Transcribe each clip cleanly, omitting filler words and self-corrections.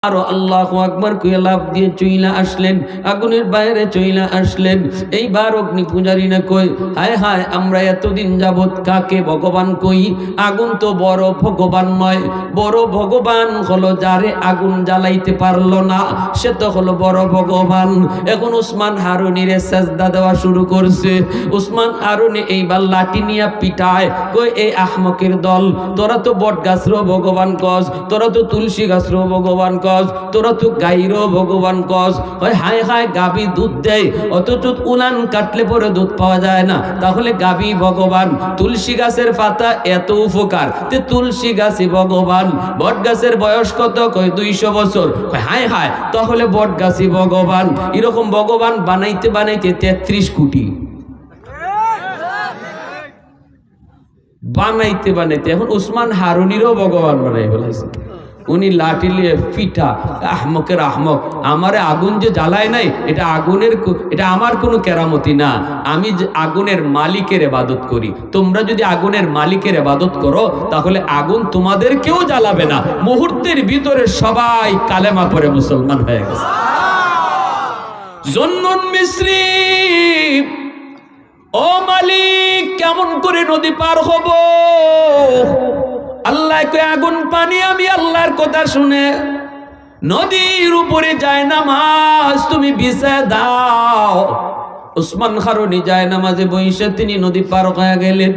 আর আল্লাহু আকবার কইয়া লাফ দিয়ে চইলা আসলেন, আগুনের বাইরে চইলা আসলেন। এইবার অগ্নি পূজারী না কই, হায় হায়, আমরা এতদিন যাবৎ কাকে ভগবান কই? আগুন তো বড় ভগবান নয়, বড় ভগবান হলো যারে আগুন জ্বালাইতে পারলো না, সে তো হলো বড় ভগবান। এখন উসমান হারুনিরে সাজদা দেওয়া শুরু করছে। উসমান হারুনি এইবার লাঠি নিয়ে পিটায়, কই এই আহমকের দল, তোরা তো বট গাছরও ভগবান কস, তোরা তো তুলসী গাছরও ভগবান কস, তোরা তো গাইরও ভগবান কস। হায় হায়, গাবি দুধ দেয় অথচ উলান কাটলে পরে দুধ পাওয়া যায় না, তাহলে গাবি ভগবান। তুলসী গাছের পাতা এত উপকার, তে তুলসী গাছই ভগবান। বট গাছের বয়স কত? কয় 200 বছর। হায় হায়, তাহলে বট গাছই ভগবান। এরকম ভগবান বানাইতে বানাইতে 33 কোটি বানাইতে বানাইতে এখন উসমান হারুনিরও ভগবান বানাই ফেলাইছে। উনি লাঠি নিয়ে পিঠা, আহমকের আহমক, আমারে আগুন যে জ্বালায় নাই, এটা আগুনের, এটা আমার কোনো কেরামতি না, আমি আগুনের মালিকের ইবাদত করি। তোমরা যদি আগুনের মালিকের ইবাদত করো তাহলে আগুন তোমাদেরকেও জ্বালাবে না। মুহূর্তের ভিতরে সবাই কালেমা পড়ে মুসলমান হয়ে গেছে। জুন্নুন মিসরি, ও মালিক, কেমন করে নদী পার হব? আল্লাহ কে আগুন পানি, আমি আল্লাহর কথা শুনে নদীর উপরে যায় নামাজ তুমি বিছায় দাও। উসমান হারুনি যায় নামাজে বইসে তিনি নদী পার হয়ে গেলেন।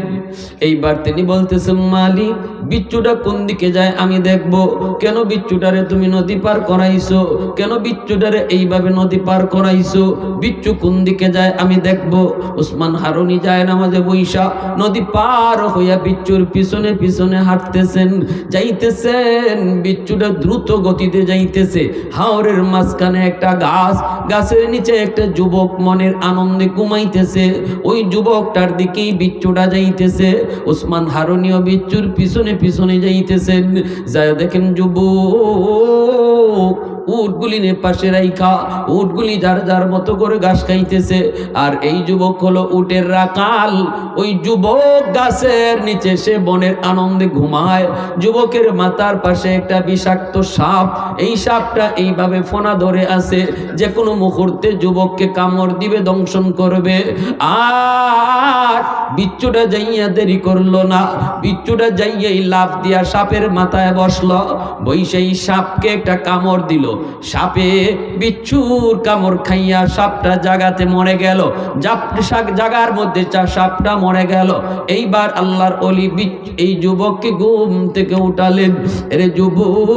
এইবার তিনি বলতেছেন, মালিক, বিচ্ছুটা কোন দিকে যায় আমি দেখবো। কেন বিচ্ছুটারে তুমি নদী পার করাইছো? কেন বিচ্ছুটারে এইভাবে নদী পার করাইছো? বিচ্ছু কোন দিকে যায় আমি দেখবো। উসমান হারুনি যায় নামাজে বইসা নদী পার হইয়া বিচ্ছুর পিছনে পিছনে হাঁটতেছেন, যাইতেছেন। বিচ্ছুটা দ্রুত গতিতে যাইতেছে। হাওরের মাঝখানে একটা গাছ, গাছের নিচে একটা যুবক মনের আনন্দে ঘুমাইতেছে। ওই যুবকটার দিকেই বিচ্ছুটা যাইতেছে। উসমান হারুনিও বিচ্ছুর পিছনে পিছনে যাইতেছেন। যায় দেখেন যুবক উটগুলি পাশে রাইখা, উটগুলি যার যার মতো করে ঘাস খাইতেছে। আর এই যুবক হলো উটের রাখাল। ওই যুবক গাছের নিচে সে বনের আনন্দে ঘুমায়। যুবকের মাথার পাশে একটা বিষাক্ত সাপ, এই সাপটা এইভাবে ফোনা ধরে আছে, যে কোনো মুহূর্তে যুবককে কামড় দিবে, দংশন করবে। আর বিচ্ছুটা যাইয়া দেরি করলো না, বিচ্ছুটা যাইয়াই লাফ দিয়া সাপের মাথায় বসলো। বৈশাই সাপকে একটা কামড় দিল। সাপে বিচ্ছুর কামড় খাইয়া সাপটা জাগাতে মরে গেল। জাগার মধ্যে সাপটা মরে গেল। এইবার আল্লাহর ওলি এই যুবককে ঘুম থেকে উঠালেন। এরে যুবক,